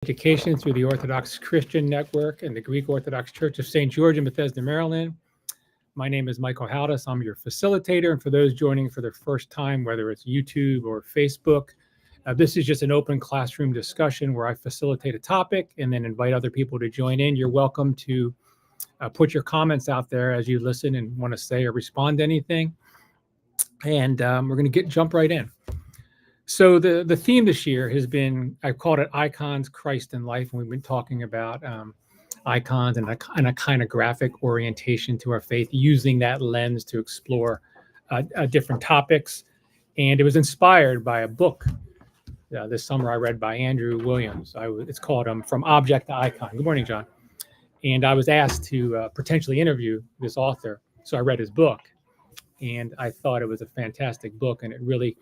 Education through the Orthodox Christian Network and the Greek Orthodox Church of St. George in Bethesda, Maryland. My name is Michael Haldis. I'm your facilitator. And for those joining for the first time, whether it's YouTube or Facebook, this is just an open classroom discussion where I facilitate a topic and then invite other people to join in. You're welcome to put your comments out there as you listen and want to say or respond to anything. And we're going to jump right in. So the theme this year has been, I've called it Icons, Christ, and Life. And we've been talking about icons and an iconographic orientation to our faith, using that lens to explore different topics. And it was inspired by a book this summer I read by Andrew Williams. It's called From Object to Icon. Good morning, John. And I was asked to potentially interview this author. So I read his book. And I thought it was a fantastic book, and it really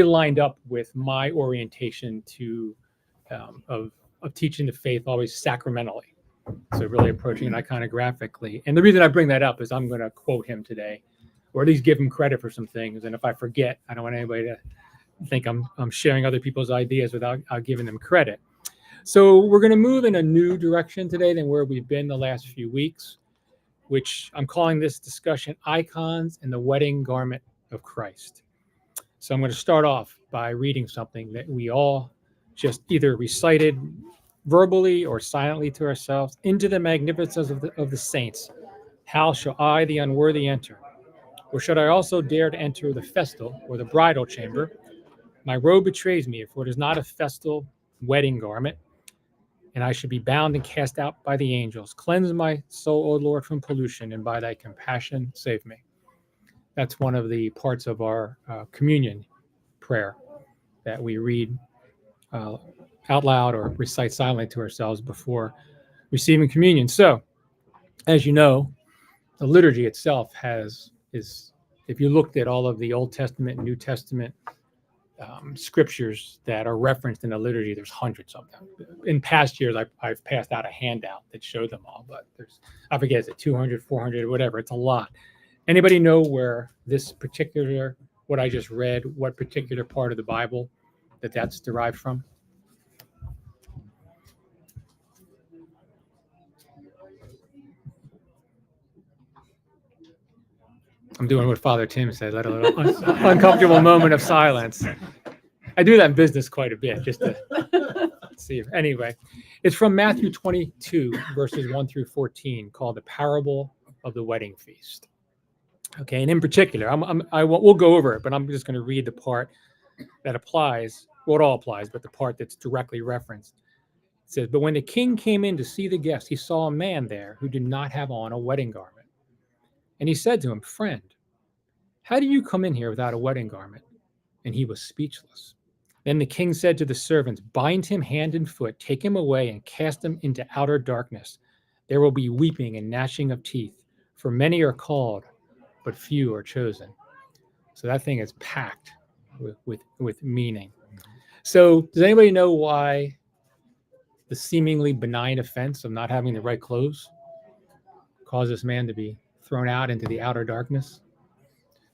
lined up with my orientation to of teaching the faith always sacramentally. So really approaching it iconographically. And the reason I bring that up is I'm going to quote him today, or at least give him credit for some things. And if I forget, I don't want anybody to think I'm sharing other people's ideas without giving them credit. So we're going to move in a new direction today than where we've been the last few weeks, which I'm calling this discussion Icons and the Wedding Garment of Christ. So I'm going to start off by reading something that we all just either recited verbally or silently to ourselves. Into the magnificence of the saints, how shall I, the unworthy, enter? Or should I also dare to enter the festal or the bridal chamber? My robe betrays me, for it is not a festal wedding garment, and I should be bound and cast out by the angels. Cleanse my soul, O Lord, from pollution, and by thy compassion save me. That's one of the parts of our communion prayer that we read out loud or recite silently to ourselves before receiving communion. So, as you know, the liturgy itself is, if you looked at all of the Old Testament and New Testament scriptures that are referenced in the liturgy, there's hundreds of them. In past years, I've passed out a handout that showed them all, but I forget, is it 200, 400, whatever, it's a lot. Anybody know where this particular, what I just read, what particular part of the Bible that's derived from? I'm doing what Father Tim said, let a little uncomfortable moment of silence. I do that in business quite a bit, just to see. Anyway, it's from Matthew 22, verses 1 through 14, called the Parable of the Wedding Feast. Okay, and in particular, we'll go over it, but I'm just going to read the part that applies. Well, it all applies, but the part that's directly referenced. It says, "But when the king came in to see the guests, he saw a man there who did not have on a wedding garment. And he said to him, 'Friend, how do you come in here without a wedding garment?' And he was speechless. Then the king said to the servants, 'Bind him hand and foot, take him away, and cast him into outer darkness. There will be weeping and gnashing of teeth, for many are called, but few are chosen.'" So that thing is packed with meaning. So does anybody know why the seemingly benign offense of not having the right clothes caused this man to be thrown out into the outer darkness?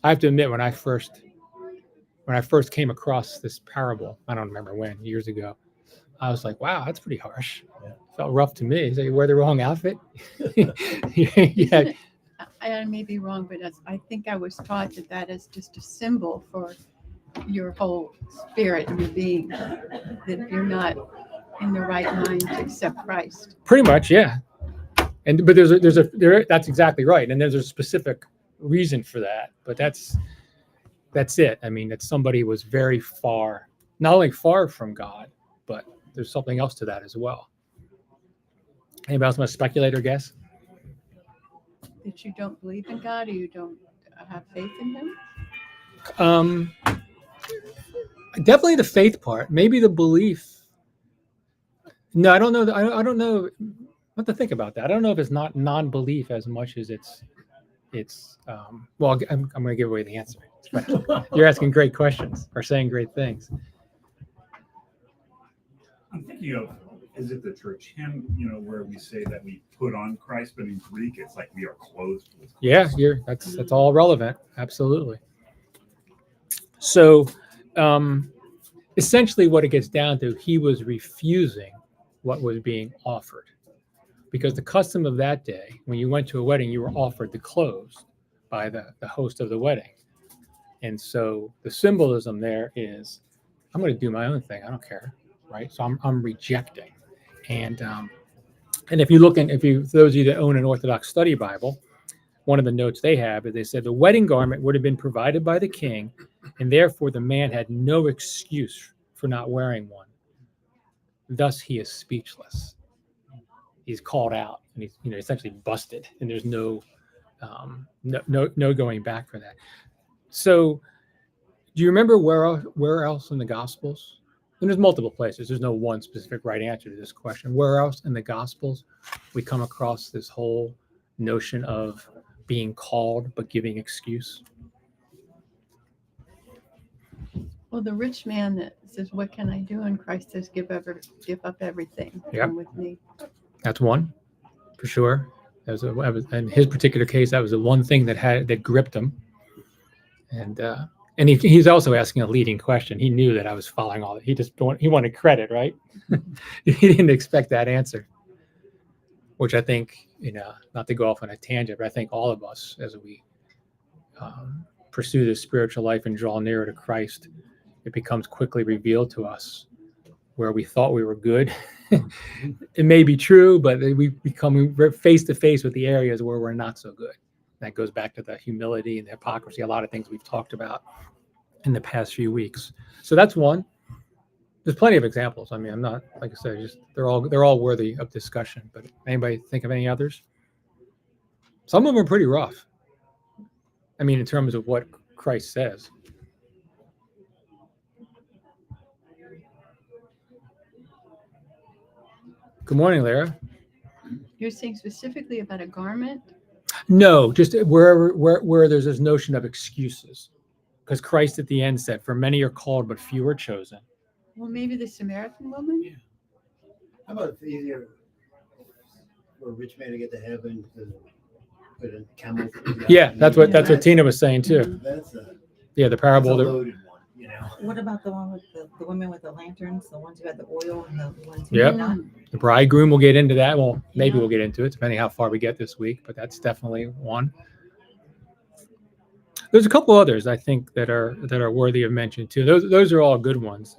I have to admit, when I first came across this parable, I don't remember when, years ago, I was like, wow, that's pretty harsh. Yeah. Felt rough to me. So you wear the wrong outfit? Yeah. I may be wrong, but I think I was taught that is just a symbol for your whole spirit and your being, that if you're not in the right mind to accept Christ. Pretty much, yeah. But that's exactly right. And there's a specific reason for that. But that's it. I mean, that somebody was very far, not only far from God, but there's something else to that as well. Anybody else want to speculate or guess? That you don't believe in God, or you don't have faith in Him? Definitely the faith part. Maybe the belief. No, I don't know. I don't know. I have to think about that. I don't know if it's not non-belief as much as it's. Well, I'm going to give away the answer. You're asking great questions or saying great things. I'm thinking of, is it the church hymn, where we say that we put on Christ, but in Greek it's like we are clothed with Christ. Yeah, that's all relevant. Absolutely. So essentially what it gets down to, he was refusing what was being offered. Because the custom of that day, when you went to a wedding, you were offered the clothes by the host of the wedding. And so the symbolism there is, I'm going to do my own thing. I don't care, right? So I'm rejecting. And if you look in, for those of you that own an Orthodox study Bible, one of the notes they have is they said the wedding garment would have been provided by the king, and therefore the man had no excuse for not wearing one. Thus he is speechless. He's called out, and he's essentially busted, and there's no going back for that. So, do you remember where else in the Gospels? And there's multiple places. There's no one specific right answer to this question. Where else in the Gospels we come across this whole notion of being called but giving excuse? Well, the rich man that says, "What can I do?" and Christ says, "Give up everything. Yep. Come with me." That's one, for sure. In his particular case, that was the one thing that gripped him. And he's also asking a leading question. He knew that I was following all that. He wanted credit, right? He didn't expect that answer, which I think, not to go off on a tangent, but I think all of us, as we pursue this spiritual life and draw nearer to Christ, it becomes quickly revealed to us where we thought we were good. It may be true, but we're face to face with the areas where we're not so good. That goes back to the humility and the hypocrisy, a lot of things we've talked about in the past few weeks. So that's one. There's plenty of examples. I mean, I'm not, like I said, they're all worthy of discussion. But anybody think of any others? Some of them are pretty rough. I mean, in terms of what Christ says. Good morning, Lara. You're saying specifically about a garment? No, just where there's this notion of excuses. Because Christ at the end said, "For many are called, but few are chosen." Well, maybe the Samaritan woman? Yeah. How about it's easier for a rich man to get to heaven to put a camel? Yeah, that's what Tina was saying too. That's Yeah, the that's parable. a loaded one, What about the one with the women with the lanterns, the ones who had the oil and the ones who Yep. did not? The bridegroom will get into that. Well, maybe Yeah. we'll get into it, depending how far we get this week, but that's definitely one. There's a couple others I think that are worthy of mention too. Those are all good ones.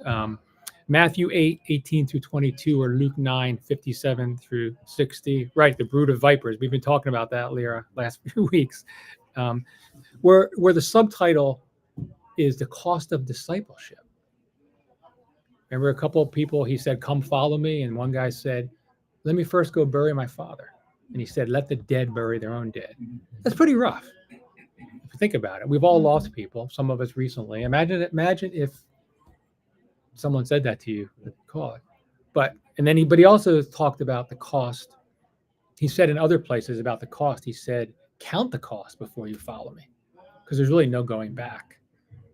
Matthew 8:18 through 22, or Luke 9:57 through 60. Right, the brood of vipers. We've been talking about that, Lyra, last few weeks. Where the subtitle is the cost of discipleship. Remember a couple of people, he said, "Come follow me." And one guy said, "Let me first go bury my father." And he said, "Let the dead bury their own dead." That's pretty rough. If you think about it, we've all lost people, some of us recently. Imagine if someone said that to you, call it. But he also talked about the cost. He said in other places about the cost, he said, "Count the cost before you follow me," because there's really no going back.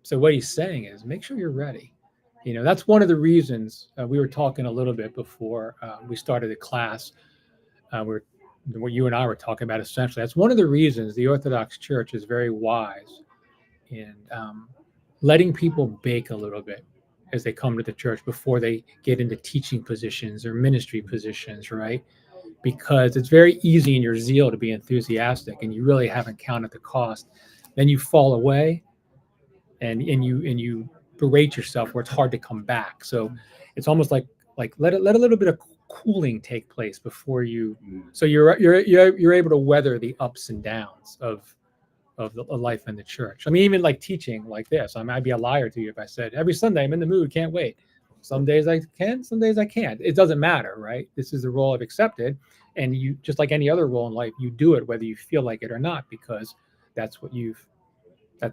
So what he's saying is, make sure you're ready. That's one of the reasons we were talking a little bit before we started the class. What you and I were talking about essentially. That's one of the reasons the Orthodox Church is very wise in letting people bake a little bit as they come to the church before they get into teaching positions or ministry positions, right? Because it's very easy in your zeal to be enthusiastic and you really haven't counted the cost. Then you fall away and you berate yourself where it's hard to come back. So it's almost like let a little bit of cooling take place before you, so you're able to weather the ups and downs of the life in the church. I mean, even like teaching like this, I'd be a liar to you if I said every Sunday I'm in the mood, can't wait. Some days I can, some days I can't. It doesn't matter, right? This is the role I've accepted, and you, just like any other role in life, you do it whether you feel like it or not, because that's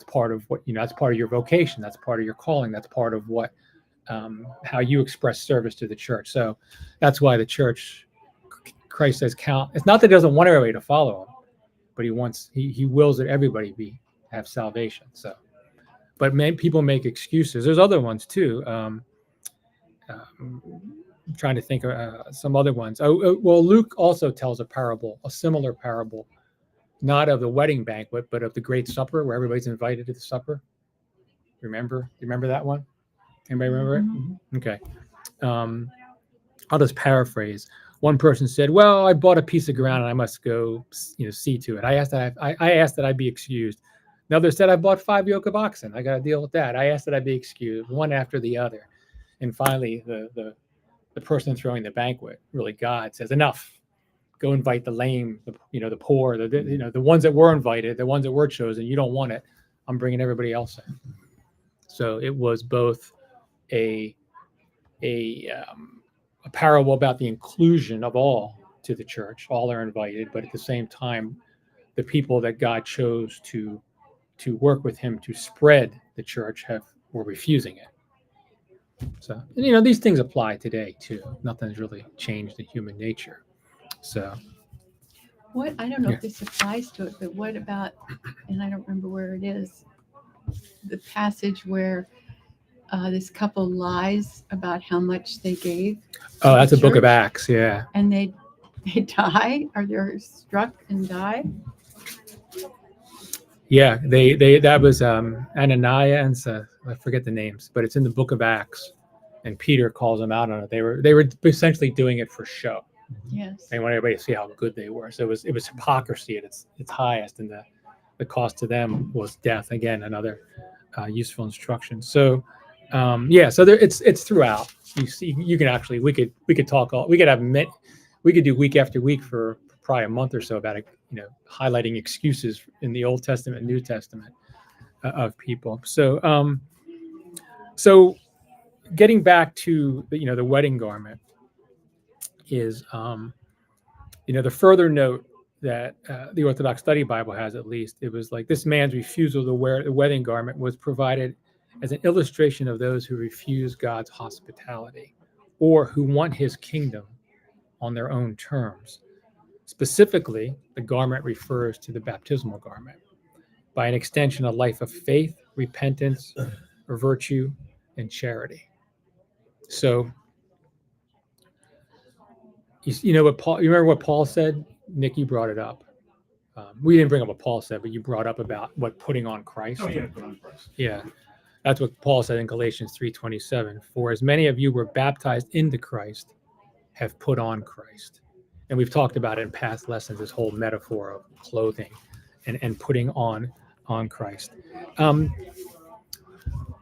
part of what that's part of your vocation, that's part of your calling, that's part of what how you express service to the church. So that's why the church, Christ says, count. It's not that he doesn't want everybody to follow him, but he wills that everybody have salvation. So, but people make excuses. There's other ones too. I'm trying to think of some other ones. Well, Luke also tells a similar parable, not of the wedding banquet, but of the great supper where everybody's invited to the supper. You remember that one? Anybody remember it? Okay. I'll just paraphrase. One person said, "Well, I bought a piece of ground and I must go, see to it." I asked that I be excused. Another said, "I bought 5 yoke of oxen. I got to deal with that." I asked that I be excused, one after the other. And finally, the person throwing the banquet, really God, says, "Enough. Go invite the lame, the poor, the ones that were invited, the ones that were chosen. You don't want it. I'm bringing everybody else in." So it was both a a um, a parable about the inclusion of all to the church. All are invited, but at the same time, the people that God chose to work with Him to spread the church were refusing it. So these things apply today too. Nothing's really changed in human nature. So What, I don't know Yeah. if this applies to it, but what about, and I don't remember where it is, the passage where this couple lies about how much they gave, oh, that's a book of church? Acts. Yeah. and they die, or they're struck and die. Yeah, they that was Ananias and I forget the names, but it's in the Book of Acts, and Peter calls them out on it. They were essentially doing it for show. Yes. They wanted everybody to see how good they were. So it was hypocrisy at its highest, and the cost to them was death. Again, another useful instruction. So so it's throughout. You see, you can actually we could talk all we could have we could do week after week for probably a month or so about it. Highlighting excuses in the Old Testament, New Testament of people. So getting back to the wedding garment is the further note that the Orthodox Study Bible has, at least, it was like this man's refusal to wear the wedding garment was provided as an illustration of those who refuse God's hospitality or who want His kingdom on their own terms. Specifically, the garment refers to the baptismal garment, by an extension, a life of faith, repentance, or virtue, and charity. So, you know what Paul? You remember what Paul said? Nick, you brought it up. We didn't bring up what Paul said, but you brought up about what putting on Christ. Oh yeah, put on Christ. Yeah, that's what Paul said in Galatians 3:27. For as many of you were baptized into Christ, have put on Christ. And we've talked about it in past lessons, this whole metaphor of clothing and putting on Christ.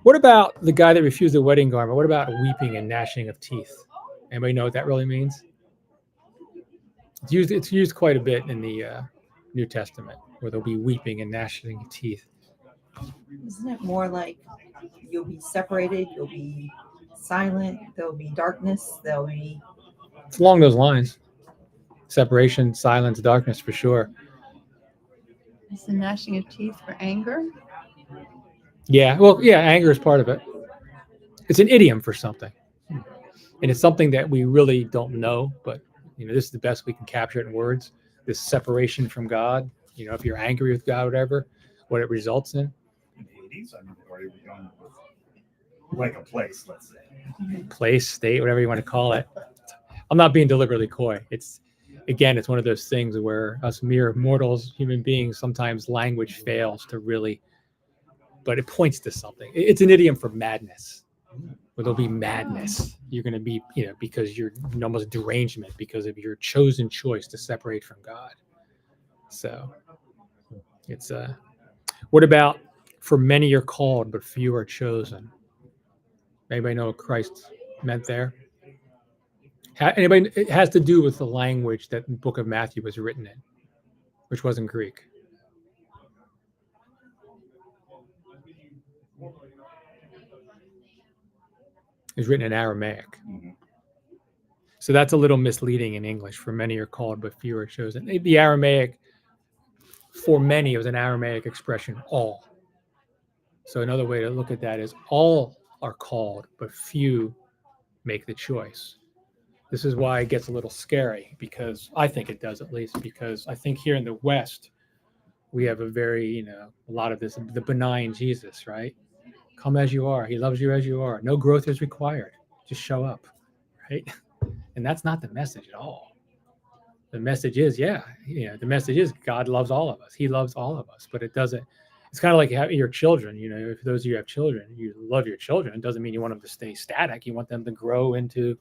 What about the guy that refused the wedding garment? What about weeping and gnashing of teeth? Anybody know what that really means? It's used quite a bit in the New Testament, where there'll be weeping and gnashing of teeth. Isn't it more like you'll be separated, you'll be silent, there'll be darkness, there'll be... It's along those lines. Separation, silence, darkness, for sure. Is the gnashing of teeth for anger? Yeah, well, yeah, anger is part of it. It's an idiom for something. And it's something that we really don't know, but this is the best we can capture it in words. This separation from God, if you're angry with God, whatever, what it results in. In Hades, I mean, or are we going with like a place, let's say. Place, state, whatever you want to call it. I'm not being deliberately coy. It's one of those things where us mere mortals, human beings, sometimes language fails to really, but it points to something. It's an idiom for madness. Where there'll be madness. You're going to be, because you're almost derangement because of your chosen choice to separate from God. So it's what about for many are called, but few are chosen? Anybody know what Christ meant there? Anybody? It has to do with the language that the book of Matthew was written in, which wasn't Greek. It was written in Aramaic. Mm-hmm. So that's a little misleading in English. For many are called, but few are chosen. The Aramaic, for many, was an Aramaic expression, all. So another way to look at that is all are called, but few make the choice. This is why it gets a little scary, because I think it does, at least, because I think here in the West, we have a very, a lot of this, the benign Jesus, right? Come as you are. He loves you as you are. No growth is required. Just show up, right? And that's not the message at all. The message is, the message is God loves all of us. He loves all of us, but it doesn't. It's kind of like having your children. If those of you have children, you love your children. It doesn't mean you want them to stay static. You want them to grow into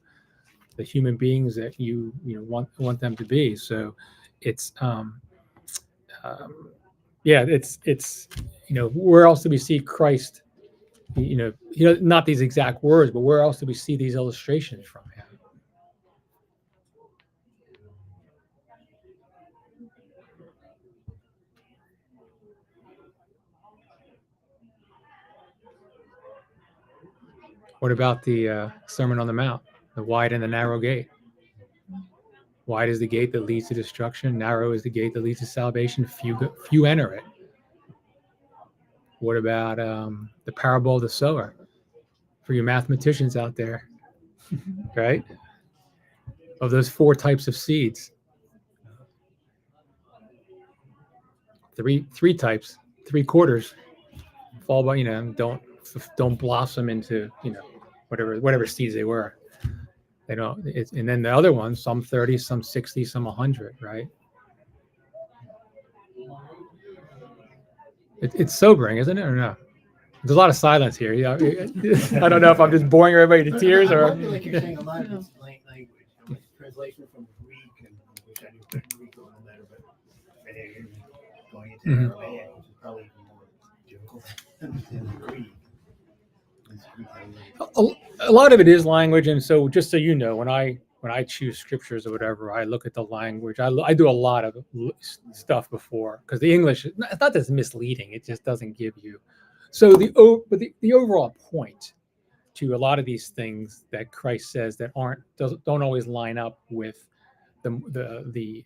the human beings that you want them to be. So it's yeah, it's where else do we see Christ? Not these exact words, but where else do we see these illustrations from him? What about the Sermon on the Mount, the wide and the narrow gate? Wide is the gate that leads to destruction. Narrow is the gate that leads to salvation. Few enter it. What about the parable of the sower? For you mathematicians out there, right? Of those 4 types of seeds, three types, 3/4 fall by, don't blossom into, whatever seeds they were. They don't. And then the other ones, some 30, some 60, some 100, right? It's sobering, isn't it, or no? There's a lot of silence here. Yeah, I don't know if I'm just boring everybody to tears I or. feel like you're saying a lot of it's language, it's translation from Greek, and I wish I knew Greek a little better, but going into Aramaic, which is probably even more difficult to understand than Greek. A lot of it is language, and so just so you know, when I choose scriptures or whatever, I look at the language. I do a lot of stuff before, because the English, it's not that it's misleading; it just doesn't give you. So the overall point to a lot of these things that Christ says that don't always line up with the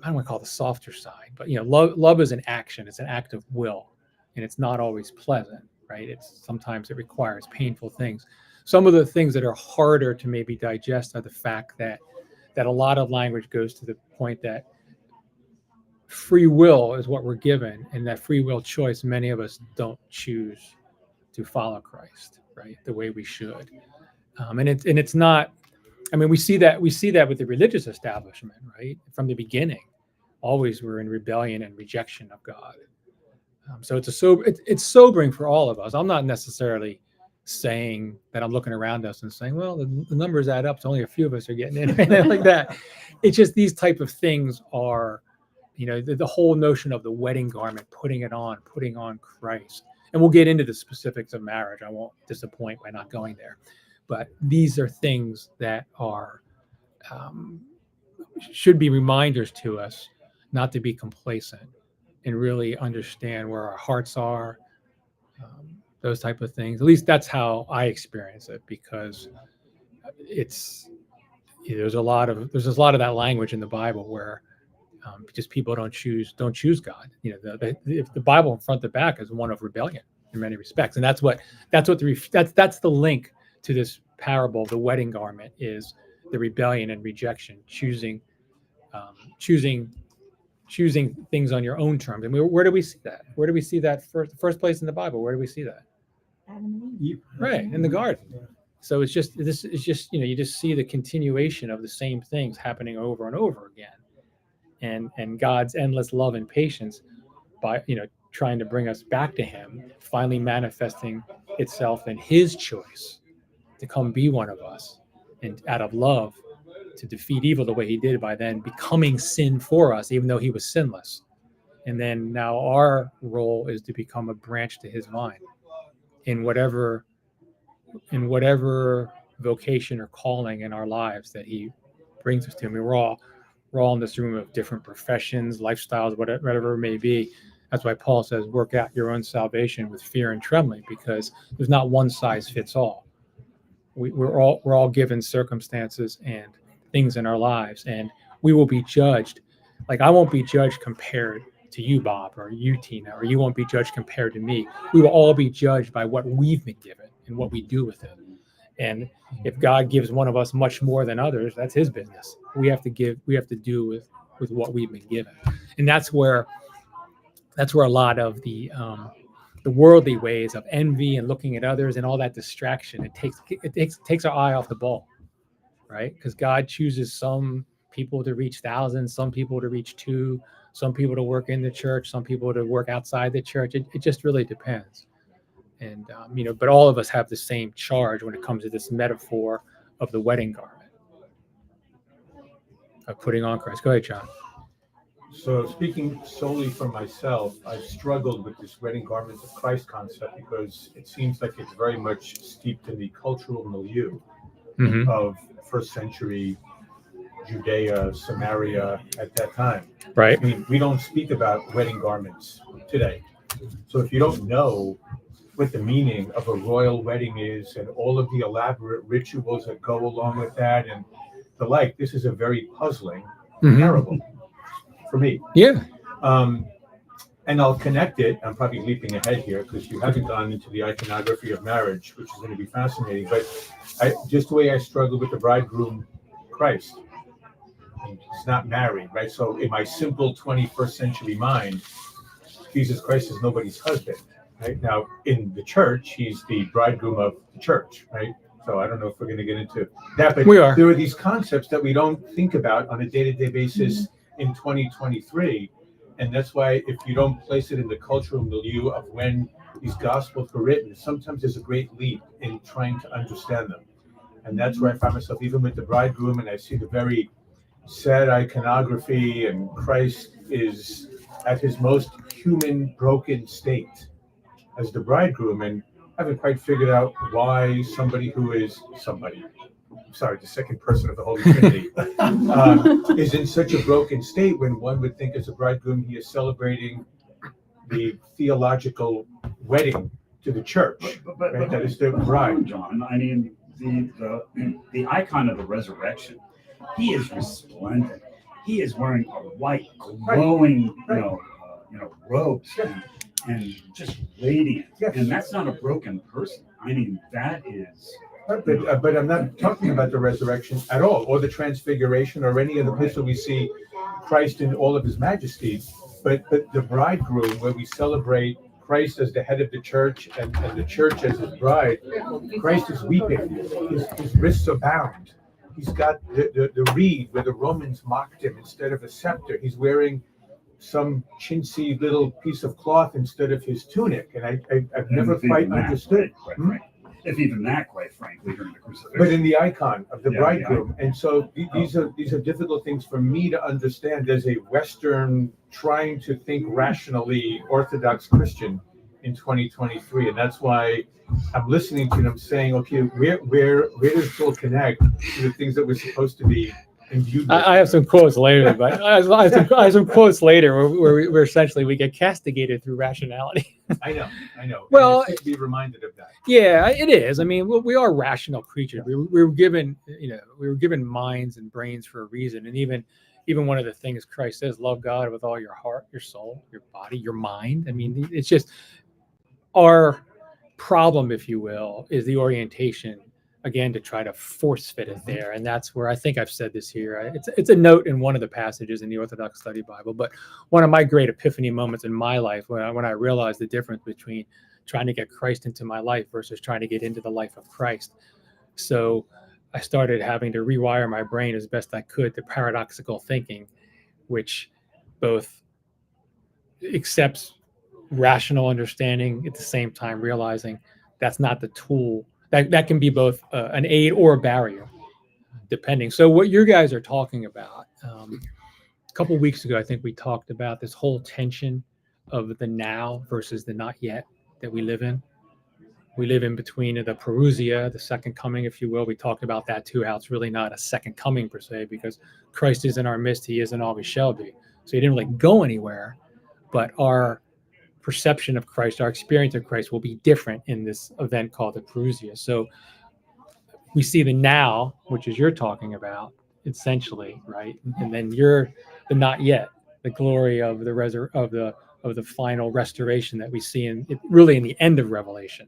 I don't want to call it the softer side, but love is an action. It's an act of will, and it's not always pleasant, right? Sometimes it requires painful things. Some of the things that are harder to maybe digest are the fact that a lot of language goes to the point that free will is what we're given, and that free will choice, many of us don't choose to follow Christ, right, the way we should. And it's not. I mean, we see that with the religious establishment, right, from the beginning. Always were in rebellion and rejection of God. So it's sobering for all of us. I'm not necessarily saying that I'm looking around us and saying, well, the numbers add up, so only a few of us are getting in, anything like that. It's just these type of things are, the whole notion of the wedding garment, putting on Christ. And we'll get into the specifics of marriage. I won't disappoint by not going there. But these are things that are should be reminders to us not to be complacent and really understand where our hearts are, those type of things. At least that's how I experience it, because there's a lot of that language in the Bible where just people don't choose God. If the Bible from front to back is one of rebellion in many respects, and that's the link to this parable. The wedding garment is the rebellion and rejection, choosing things on your own terms. And where do we see that? Where do we see that first place in the Bible? Where do we see that? Adam and Eve. Right, in the garden. So it's just you just see the continuation of the same things happening over and over again. And God's endless love and patience by trying to bring us back to him, finally manifesting itself in his choice to come be one of us, and out of love to defeat evil the way he did by then becoming sin for us, even though he was sinless. And then now our role is to become a branch to his vine in whatever vocation or calling in our lives that he brings us to. I mean, we're all in this room of different professions, lifestyles, whatever it may be. That's why Paul says, work out your own salvation with fear and trembling, because there's not one size fits all. We're all given circumstances and things in our lives, and we will be judged. Like, I won't be judged compared to you, Bob, or you, Tina, or you won't be judged compared to me. We will all be judged by what we've been given and what we do with it. And if God gives one of us much more than others, that's his business. We have to do with what we've been given. And that's where a lot of the worldly ways of envy and looking at others and all that distraction, it takes our eye off the ball, right? Because God chooses some people to reach thousands, some people to reach 2, some people to work in the church, some people to work outside the church. It just really depends. And but all of us have the same charge when it comes to this metaphor of the wedding garment, of putting on Christ. Go ahead, John. So speaking solely for myself, I've struggled with this wedding garments of Christ concept because it seems like it's very much steeped in the cultural milieu Mm-hmm. of first century Judea, Samaria at that time. Right. I mean, we don't speak about wedding garments today. So if you don't know what the meaning of a royal wedding is and all of the elaborate rituals that go along with that and the like, this is a very puzzling parable for me. Yeah. And I'll connect it. I'm probably leaping ahead here because you haven't gone into the iconography of marriage, which is going to be fascinating. But just the way I struggle with the bridegroom Christ, he's not married, right? So in my simple 21st century mind, Jesus Christ is nobody's husband, right? Now in the church, he's the bridegroom of the church, right? So I don't know if we're going to get into that, but We are. there are these concepts that we don't think about on a day-to-day basis in 2023. And that's why if you don't place it in the cultural milieu of when these gospels were written, sometimes there's a great leap in trying to understand them. And that's where I find myself, even with the bridegroom, and I see the very sad iconography, and Christ is at his most human, broken state as the bridegroom, and I haven't quite figured out why somebody who is somebody, sorry, the second person of the Holy Trinity, is in such a broken state when one would think as a bridegroom he is celebrating the theological wedding to the church, right? That is the bride. John, I mean, the icon of the resurrection, he is resplendent. He is wearing a white, glowing, robes and just radiant. Yes. And that's not a broken person. I mean, that is. But I'm not talking about the resurrection at all, or the transfiguration, or any of the places where we see Christ in all of his majesty. But the bridegroom, where we celebrate Christ as the head of the church and the church as his bride, Christ is weeping. His wrists are bound. He's got the reed where the Romans mocked him instead of a scepter. He's wearing some chintzy little piece of cloth instead of his tunic. And I've never quite understood. If even that, quite frankly, during the crucifixion. But in the icon of the Yeah, bridegroom. And so these are difficult things for me to understand as a Western trying to think rationally Orthodox Christian in 2023. And that's why I'm listening to them saying, okay, where does it all connect to the things that we're supposed to be imbued with? I have some quotes later, but I have some quotes later where essentially we get castigated through rationality. I know. Well, And it's good to be reminded of that. Yeah, it is. I mean, we are rational creatures. We were given, minds and brains for a reason. And even one of the things Christ says, love God with all your heart, your soul, your body, your mind. I mean, it's just our problem, if you will, is the orientation, again, to try to force fit it there. And that's where I think I've said this here. It's a note in one of the passages in the Orthodox Study Bible, but one of my great epiphany moments in my life when I realized the difference between trying to get Christ into my life versus trying to get into the life of Christ. So I started having to rewire my brain as best I could to paradoxical thinking, which both accepts rational understanding at the same time realizing that's not the tool. That can be both an aid or a barrier, depending. So what you guys are talking about, a couple of weeks ago, I think we talked about this whole tension of the now versus the not yet that we live in. We live in between the parousia, the second coming, if you will. We talked about that too, how it's really not a second coming per se, because Christ is in our midst. He is and always shall be. So he didn't really go anywhere, but our perception of Christ, our experience of Christ will be different in this event called the parousia. So we see the now, which is you're talking about, essentially, right? And then you're the not yet, the glory of the final restoration that we see in the end of Revelation,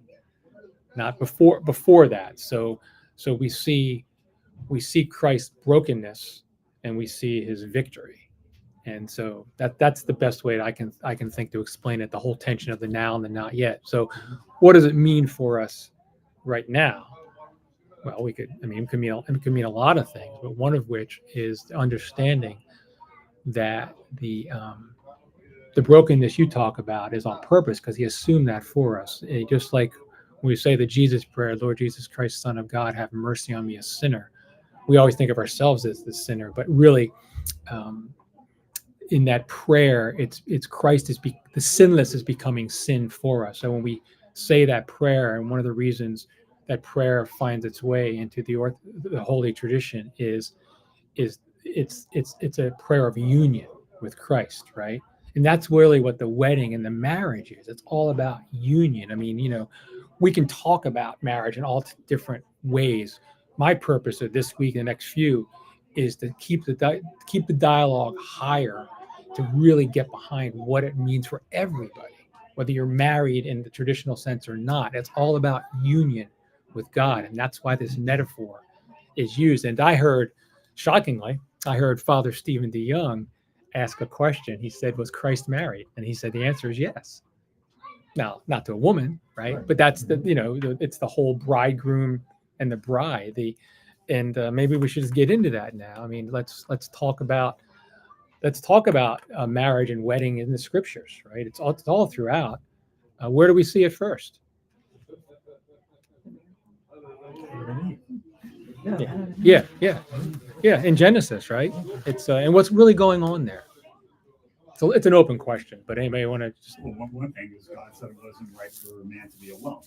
not before that. So we see Christ's brokenness and we see his victory. And so that's the best way that I can think to explain it, the whole tension of the now and the not yet. So what does it mean for us right now? Well, it could mean a lot of things, but one of which is the understanding that the brokenness you talk about is on purpose because he assumed that for us. Just like When we say the Jesus prayer, Lord Jesus Christ, Son of God, have mercy on me, a sinner, we always think of ourselves as the sinner, but really, in that prayer, it's Christ the sinless is becoming sin for us. So when we say that prayer, and one of the reasons that prayer finds its way into the holy tradition is it's a prayer of union with Christ, right? And that's really what the wedding and the marriage is. It's all about union. I mean, we can talk about marriage in all different ways. My purpose of this week and the next few is to keep the dialogue higher, to really get behind what it means for everybody, whether you're married in the traditional sense or not. It's all about union with God, and that's why this metaphor is used. And shockingly, I heard Father Stephen DeYoung ask a question. He said, "Was Christ married?" And he said the answer is yes. Now, not to a woman, right? But that's it's the whole bridegroom and the bride. Maybe we should just get into that now. I mean, let's talk about marriage and wedding in the scriptures, right? It's all throughout. Where do we see it first? Yeah. In Genesis, right? It's and what's really going on there? So it's an open question, but anybody want to just Well, one thing is God said it wasn't right for a man to be alone.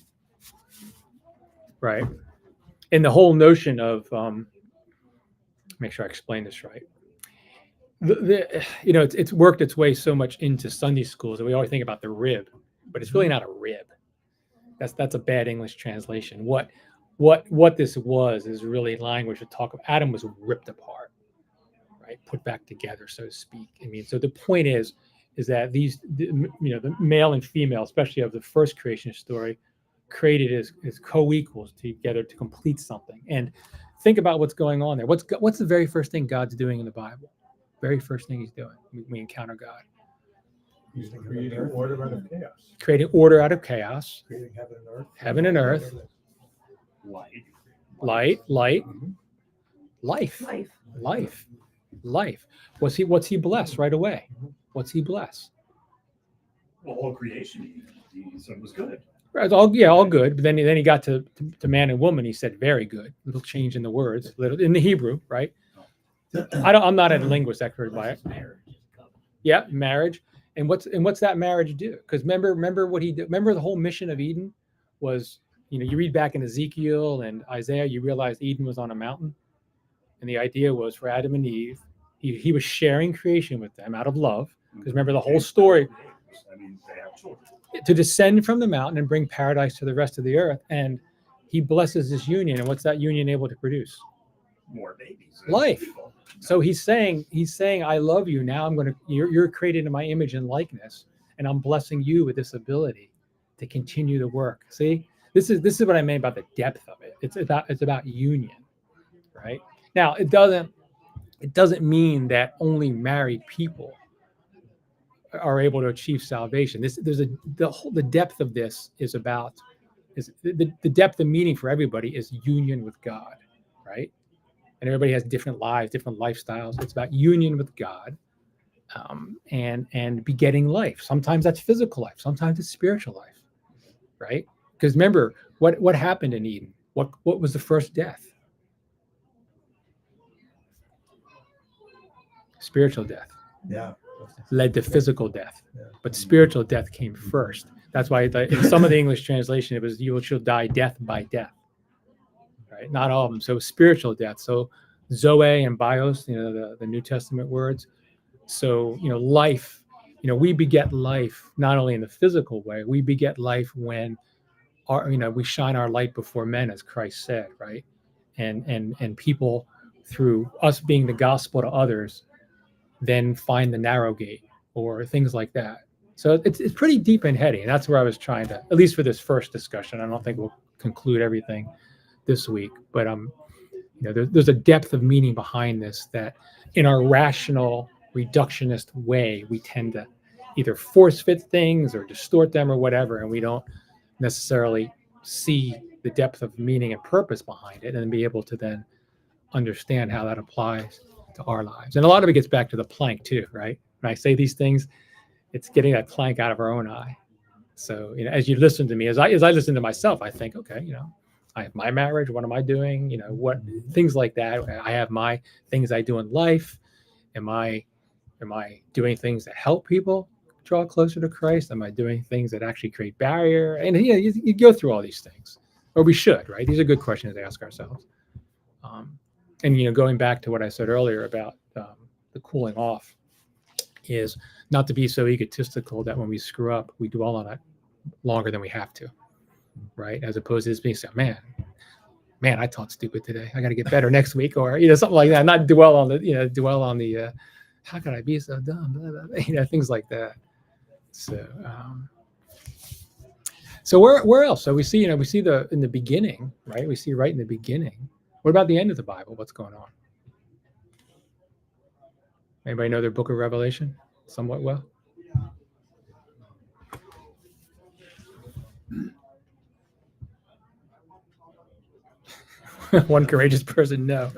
right? And the whole notion of make sure I explain this right. It's worked its way so much into Sunday schools that we always think about the rib, but it's really not a rib. That's a bad English translation. What this was is really language to talk of Adam was ripped apart, right? Put back together, so to speak. I mean, so the point is that the male and female, especially of the first creation story, created as co-equals together to complete something. And think about what's going on there. What's the very first thing God's doing in the Bible? Very first thing he's doing. We encounter God. He's creating order out of chaos. Creating order out of chaos. Creating heaven and earth. Heaven and earth. Light. Life. What's he blessed right away? What's he blessed? Well, all creation, he said was good. Right, all good. But then he got to man and woman. He said very good. Little change in the words, little in the Hebrew, right? I'm not a linguist expert by it. Yeah, marriage. And what's that marriage do? Because remember what he did. Remember the whole mission of Eden was, you read back in Ezekiel and Isaiah, you realize Eden was on a mountain, and the idea was for Adam and Eve, he was sharing creation with them out of love. Because remember the whole story. I mean, they have children. To descend from the mountain and bring paradise to the rest of the earth, and he blesses this union. And what's that union able to produce? More babies. Life. So he's saying, I love you. Now you're created in my image and likeness, and I'm blessing you with this ability to continue the work. See, this is what I mean about the depth of it. It's about union, right? Now it doesn't mean that only married people are able to achieve salvation. The depth of this is the depth of meaning for everybody is union with God, right? And everybody has different lives, different lifestyles. It's about union with God, and begetting life. Sometimes that's physical life. Sometimes it's spiritual life, right? Because remember what happened in Eden. What was the first death? Spiritual death. Yeah. Led to physical death, but spiritual death came first. That's why in some of the English translation it was you shall die death by death. Right? Not all of them. So spiritual death. So Zoe and bios, the New Testament words. So, life, we beget life not only in the physical way, we beget life when we shine our light before men, as Christ said, right? And people, through us being the gospel to others, then find the narrow gate or things like that. So it's pretty deep and heady. And that's where I was trying to, at least for this first discussion, I don't think we'll conclude everything this week, but there's a depth of meaning behind this that in our rational reductionist way, we tend to either force fit things or distort them or whatever. And we don't necessarily see the depth of meaning and purpose behind it and be able to then understand how that applies to our lives. And a lot of it gets back to the plank too, right? When I say these things, it's getting that plank out of our own eye. So, as you listen to me, as I listen to myself, I think, okay, I have my marriage. What am I doing? What things like that. I have my things I do in life. Am I doing things that help people draw closer to Christ? Am I doing things that actually create barrier? And you go through all these things, or we should, right? These are good questions to ask ourselves. And going back to what I said earlier about the cooling off, is not to be so egotistical that when we screw up, we dwell on it longer than we have to, right? As opposed to just being so, man, I taught stupid today. I got to get better next week, or something like that. Not dwell on the how could I be so dumb? Blah, blah, blah, things like that. So where else? So we see in the beginning, right? We see right in the beginning. What about the end of the Bible? What's going on? Anybody know their book of Revelation somewhat well? One courageous person, no.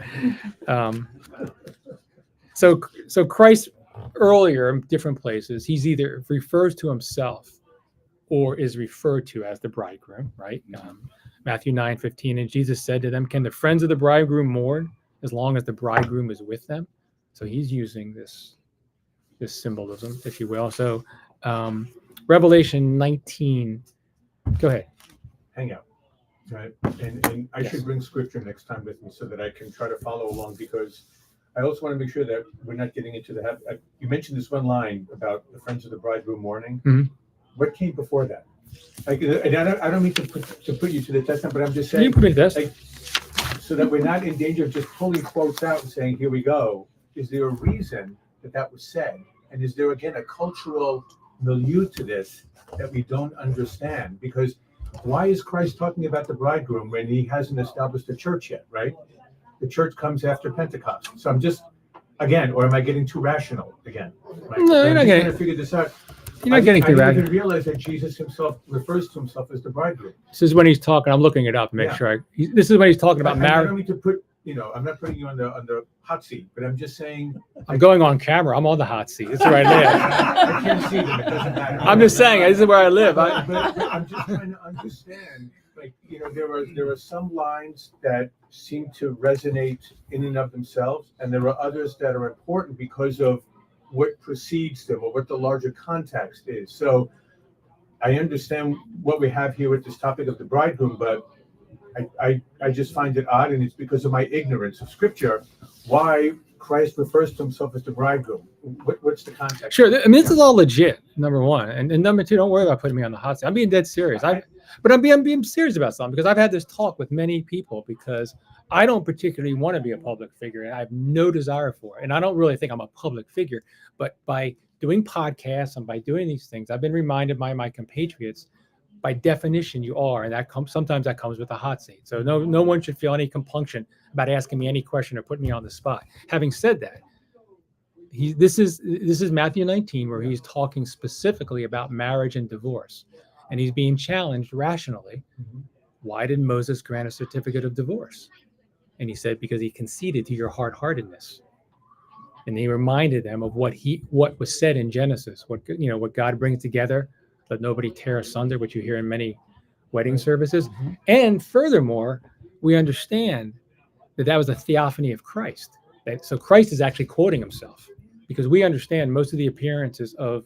So Christ earlier in different places, he's either refers to himself or is referred to as the bridegroom, right? Matthew 9:15, and Jesus said to them, "Can the friends of the bridegroom mourn as long as the bridegroom is with them?" So he's using this symbolism, if you will. So Revelation 19, go ahead. Hang out. Right. And I should bring scripture next time with me so that I can try to follow along, because I also want to make sure that we're not getting into the habit. You mentioned this one line about the friends of the bridegroom mourning. Mm-hmm. What came before that? I don't mean to put you to the test, but I'm just saying, You put me to this. So that we're not in danger of just pulling quotes out and saying, here we go. Is there a reason that was said? And is there, again, a cultural milieu to this that we don't understand? Because why is Christ talking about the bridegroom when he hasn't established a church yet, right? The church comes after Pentecost. So I'm just, again, or am I getting too rational again? Right? No, you're not I'm just getting. trying to figure this out. You're not getting too I didn't rational. even realize that Jesus himself refers to himself as the bridegroom. This is when he's talking. I'm looking it up to make sure. This is when he's talking about I marriage. don't need to put, I'm not putting you on the hot seat, but I'm just saying. I'm going on camera. I'm on the hot seat. This is where I live. I can't see them. It doesn't matter. I'm just saying. This is where I live. But I'm just trying to understand. There are some lines that seem to resonate in and of themselves, and there are others that are important because of what precedes them or what the larger context is. So I understand what we have here with this topic of the bridegroom, but I just find it odd, and it's because of my ignorance of Scripture, why Christ refers to himself as the bridegroom. What's the context? Sure. I mean, this is all legit, number one. And number two, don't worry about putting me on the hot seat. I'm being dead serious. But I'm being serious about something, because I've had this talk with many people, because I don't particularly want to be a public figure, and I have no desire for it. And I don't really think I'm a public figure, but by doing podcasts and by doing these things, I've been reminded by my compatriots, by definition, you are, and sometimes that comes with a hot seat. So no one should feel any compunction about asking me any question or putting me on the spot. Having said that, this is Matthew 19, where he's talking specifically about marriage and divorce, and he's being challenged rationally. Mm-hmm. Why did Moses grant a certificate of divorce? And he said, because he conceded to your hard-heartedness. And he reminded them of what was said in Genesis, what God brings together, let nobody tear asunder, which you hear in many wedding services. Mm-hmm. And furthermore, we understand that was a theophany of Christ. So Christ is actually quoting himself, because we understand most of the appearances of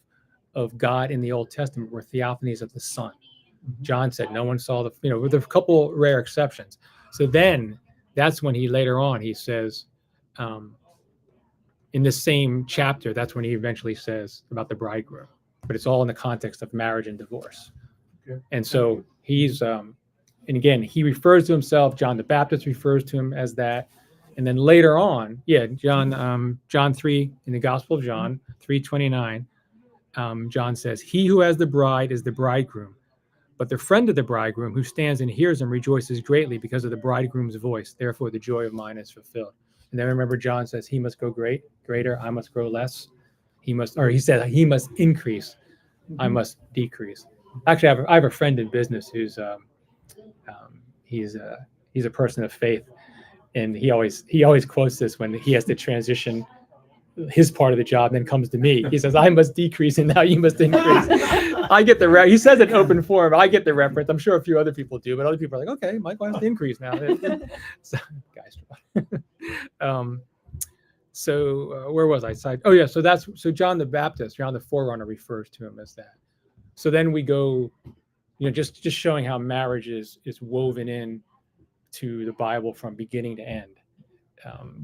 God in the Old Testament were theophanies of the Son. Mm-hmm. John said no one saw with a couple rare exceptions. So then that's when later on he says, in this same chapter, that's when he eventually says about the bridegroom, but it's all in the context of marriage and divorce. Okay. And so he's, and again, he refers to himself, John the Baptist refers to him as that. And then later on, John 3, in the Gospel of John, 3:29, John says, he who has the bride is the bridegroom, but the friend of the bridegroom who stands and hears him rejoices greatly because of the bridegroom's voice. Therefore, the joy of mine is fulfilled. And then remember, John says, he must go greater, I must grow less. He said, he must increase, I must decrease. Actually, I have a friend in business who's, he's a person of faith. And he always quotes this when he has to transition his part of the job, and then comes to me. He says, I must decrease and now you must increase. I get the he says it in open form. I get the reference. I'm sure a few other people do, but other people are like, okay, Michael has to increase now. So, guys. Where was I? Oh yeah. So John the Baptist, John the Forerunner, refers to him as that. So then we go, just showing how marriage is woven in to the Bible from beginning to end.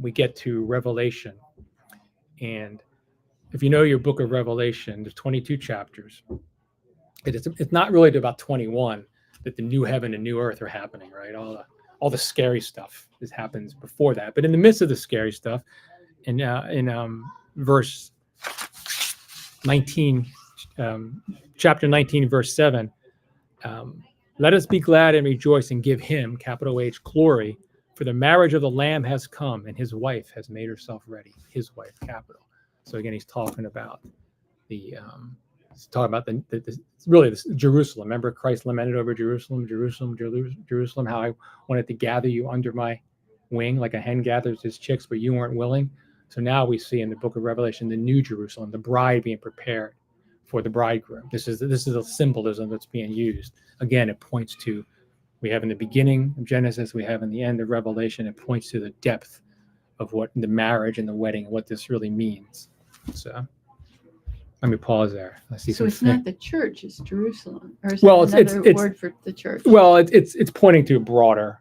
We get to Revelation, and if you know your book of Revelation, there's 22 chapters. It's not really to about 21 that the new heaven and new earth are happening, right? All the scary stuff happens before that. But in the midst of the scary stuff, in verse 19, chapter 19, verse 7, let us be glad and rejoice and give him, capital H, glory, for the marriage of the Lamb has come and his wife has made herself ready. His wife, capital. So again, he's talking about Jerusalem. Remember, Christ lamented over Jerusalem, Jerusalem, how I wanted to gather you under my wing like a hen gathers his chicks, but you weren't willing. So now we see in the book of Revelation the new Jerusalem, the bride being prepared for the bridegroom. This is a symbolism that's being used. Again, it points to, we have in the beginning of Genesis, we have in the end of Revelation, it points to the depth of what the marriage and the wedding, what this really means. So let me pause there. So it's not the church, it's Jerusalem. Or is Well, it another word for the church? Well, it's pointing to a broader,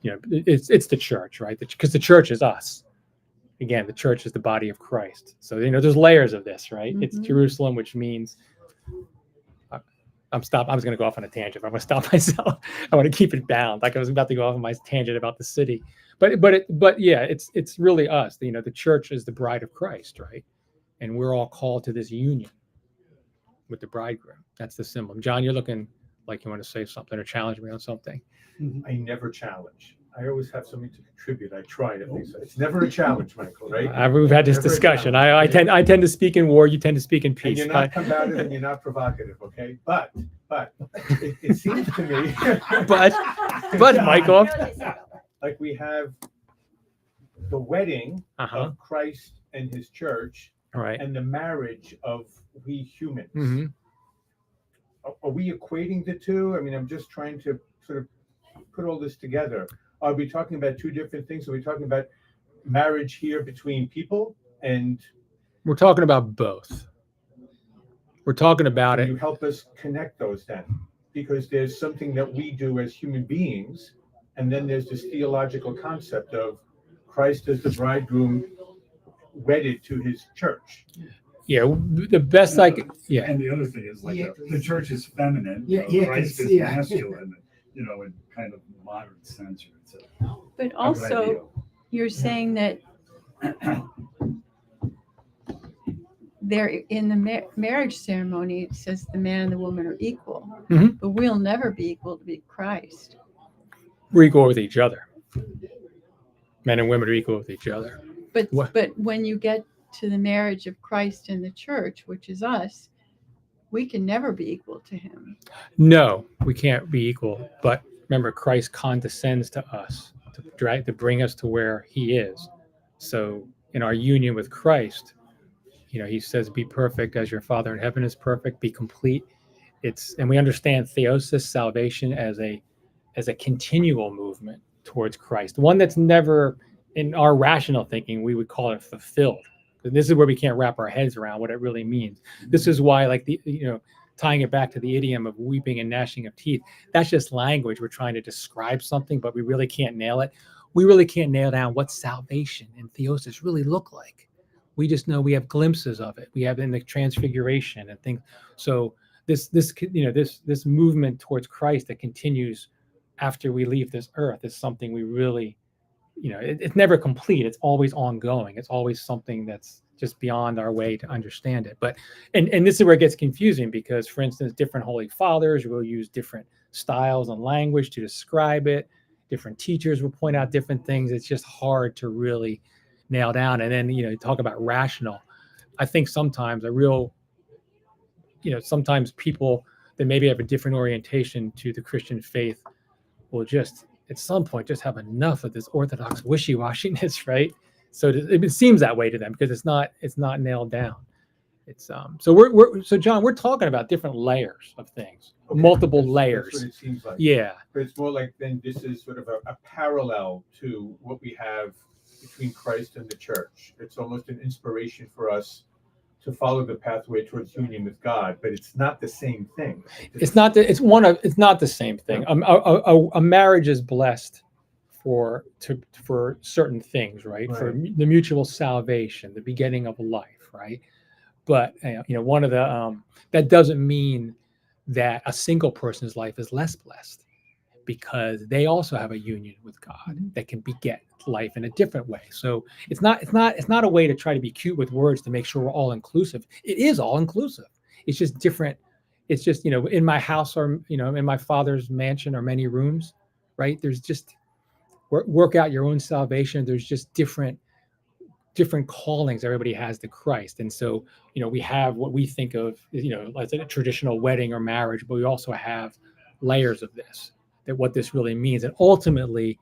it's the church, right? Because the church is us. Again, the church is the body of Christ. So, there's layers of this, right? Mm-hmm. It's Jerusalem, which means I'm just going to go off on a tangent. I'm going to stop myself. I want to keep it bound. Like I was about to go off on my tangent about the city, but yeah, it's really us. The church is the bride of Christ, right? And we're all called to this union with the bridegroom. That's the symbol. John, you're looking like you want to say something or challenge me on something. I never challenge. I always have something to contribute. I try at least. It's never a challenge, Michael, right? We've had this discussion. I tend to speak in war. You tend to speak in peace. And you're not combative and you're not provocative, okay? But it seems to me. but Michael, like we have the wedding of Christ and his church, right, and the marriage of we humans. Mm-hmm. Are we equating the two? I mean, I'm just trying to sort of put all this together. Are we talking about two different things? Are we talking about marriage here between people? And we're talking about both. We're talking about Can you help us connect those then? Because there's something that we do as human beings, and then there's this theological concept of Christ as the bridegroom wedded to his church. Yeah, the best I could. Yeah, and the other thing is the church is feminine. Christ is masculine. In kind of modern sense. But also, you're saying that there in the marriage ceremony, it says the man and the woman are equal, but we'll never be equal to be Christ. We're equal with each other. Men and women are equal with each other. But when you get to the marriage of Christ and the church, which is us, we can never be equal to him. No, we can't be equal. But remember, Christ condescends to us to bring us to where he is. So in our union with Christ, he says, be perfect as your Father in heaven is perfect, be complete. And we understand theosis, salvation, as a continual movement towards Christ. One that's never, in our rational thinking, we would call it fulfilled. This is where we can't wrap our heads around what it really means. This is why, tying it back to the idiom of weeping and gnashing of teeth, that's just language. We're trying to describe something, but we really can't nail it. We really can't nail down what salvation and theosis really look like. We just know we have glimpses of it. We have in the transfiguration and things. So this movement towards Christ that continues after we leave this earth is something we really, it's never complete. It's always ongoing. It's always something that's just beyond our way to understand it. But and this is where it gets confusing because, for instance, different Holy Fathers will use different styles and language to describe it. Different teachers will point out different things. It's just hard to really nail down. And then, talk about rational. I think sometimes sometimes people that maybe have a different orientation to the Christian faith will just, at some point, just have enough of this orthodox wishy-washiness, right? So it seems that way to them because it's not nailed down. It's so John, we're talking about different layers of things, multiple That's layers. what it seems like. Yeah. But it's more like then this is sort of a parallel to what we have between Christ and the church. It's almost an inspiration for us to follow the pathway towards union with God, but it's not the same thing. It's not the same thing. A marriage is blessed for certain things, right? For Right. the mutual salvation, the beginning of life, right? But one of the that doesn't mean that a single person's life is less blessed, because they also have a union with God that can beget life in a different way. So it's not a way to try to be cute with words to make sure we're all inclusive. It is all inclusive. It's just different. It's just, in my house, or in my Father's mansion are many rooms, right? There's just work out your own salvation. There's just different callings everybody has to Christ. And so, we have what we think of, as a traditional wedding or marriage, but we also have layers of this, that what this really means. And ultimately,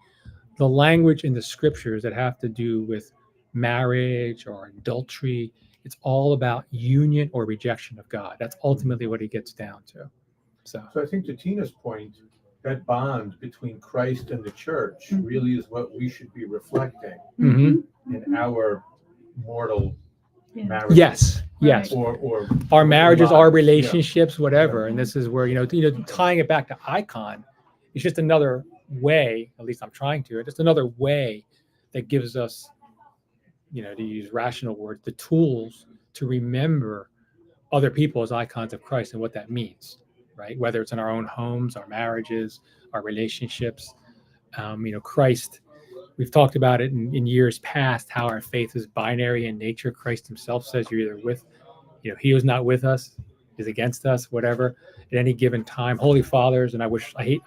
the language in the scriptures that have to do with marriage or adultery, it's all about union or rejection of God. That's ultimately what it gets down to. So I think to Tina's point, that bond between Christ and the church really is what we should be reflecting mhm. in our mortal Yeah. marriages. Yes, yes. Or Our marriages, our lives, yeah. relationships, whatever. And this is where, tying it back to icon, it's just another way, at least I'm trying to, just another way that gives us, to use rational words, the tools to remember other people as icons of Christ and what that means, right? Whether it's in our own homes, our marriages, our relationships. Christ, we've talked about it in years past, how our faith is binary in nature. Christ himself says you're either with, he who's not with us is against us, whatever, at any given time. Holy Fathers, and I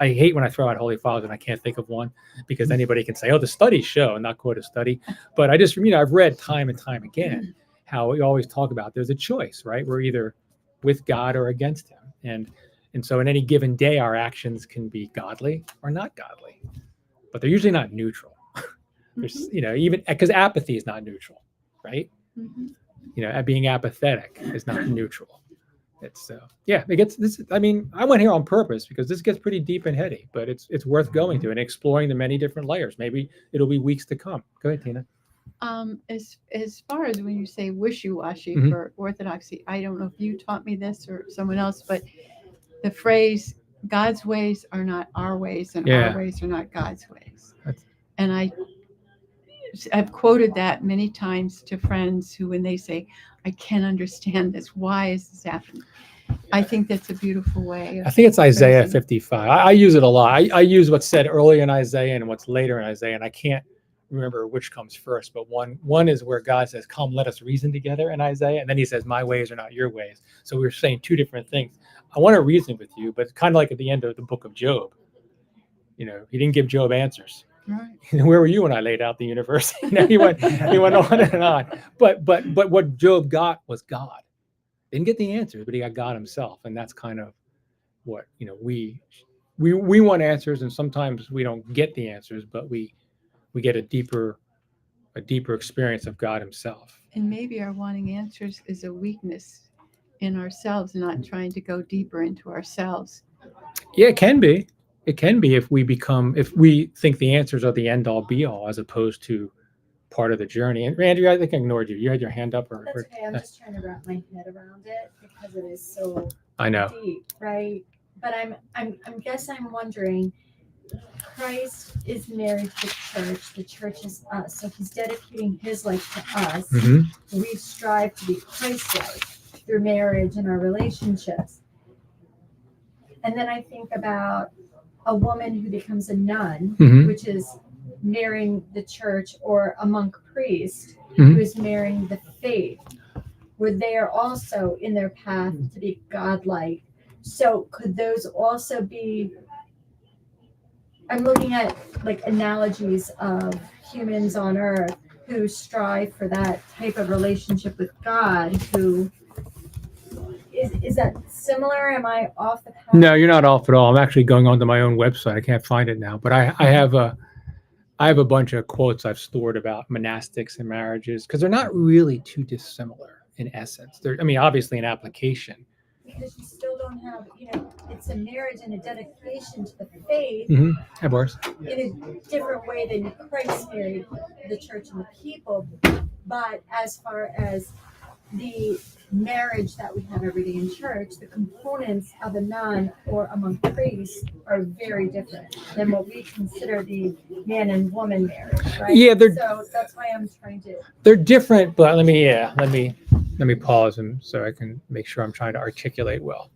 hate when I throw out Holy Fathers and I can't think of one, because anybody can say, oh, the studies show, and not quote a study. But I just, I've read time and time again how we always talk about there's a choice, right? We're either with God or against him. And so in any given day, our actions can be godly or not godly, but they're usually not neutral. There's, even because apathy is not neutral, right? Being apathetic is not neutral. It's it gets this. I went here on purpose because this gets pretty deep and heady, but it's worth going to and exploring the many different layers. Maybe it'll be weeks to come. Go ahead, Tina. As far as when you say wishy-washy for orthodoxy, I don't know if you taught me this or someone else, but the phrase "God's ways are not our ways, and our ways are not God's ways," and I've quoted that many times to friends who, when they say, I can't understand this, why is this happening? I think that's a beautiful way. I think it's Isaiah 55. I use it a lot. I use what's said early in Isaiah and what's later in Isaiah, and I can't remember which comes first, but one is where God says, come, let us reason together in Isaiah, and then he says, my ways are not your ways. So we're saying two different things. I want to reason with you, but it's kind of like at the end of the book of Job. He didn't give Job answers. Right. Where were you when I laid out the universe? He went on and on. But what Job got was God. Didn't get the answers, but he got God himself, and that's kind of what we want answers, and sometimes we don't get the answers, but we get a deeper experience of God himself. And maybe our wanting answers is a weakness in ourselves, not trying to go deeper into ourselves. Yeah, it can be. It can be if we think the answers are the end all be all, as opposed to part of the journey. And Andrew, I think I ignored you. You had your hand up. That's okay. I'm just trying to wrap my head around it because it is so I know. deep, right? But I'm wondering, Christ is married to the church. The church is us. So he's dedicating his life to us. Mm-hmm. We strive to be Christ-like through marriage and our relationships. And then I think about a woman who becomes a nun, which is marrying the church, or a monk priest who is marrying the faith, where they are also in their path to be godlike. So could those also be, I'm looking at like analogies of humans on earth who strive for that type of relationship with God, who is that similar? Am I off the path? No, you're not off at all. I'm actually going onto my own website. I can't find it now, but I have a bunch of quotes I've stored about monastics and marriages, because they're not really too dissimilar in essence. I mean, obviously, an application. Because you still don't have, it's a marriage and a dedication to the faith Hi, Boris. in a different way than Christ married the church and the people. But as far as the marriage that we have every day in church, the components of a nun or among priests are very different than what we consider the man and woman marriage, right? Yeah, so that's why I'm trying to. They're different, but let me pause and so I can make sure I'm trying to articulate well.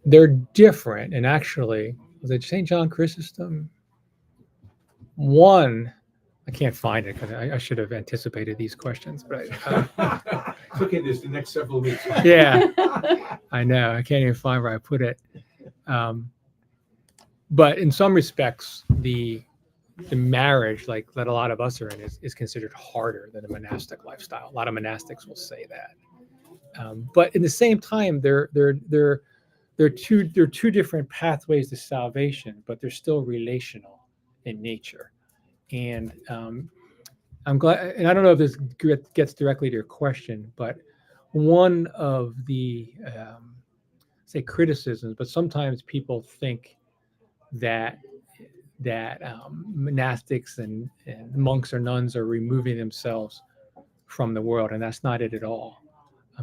They're different, and actually, was it St. John Chrysostom? One, I can't find it because I should have anticipated these questions, but It's okay, there's the next several weeks. yeah, I know I can't even find where I put it. But in some respects, the marriage, like that a lot of us are in, is considered harder than a monastic lifestyle. A lot of monastics will say that. But in the same time, they're two different pathways to salvation, but they're still relational in nature. And I'm glad, and I don't know if this gets directly to your question, but one of the say criticisms, but sometimes people think that monastics and monks or nuns are removing themselves from the world, and that's not it at all.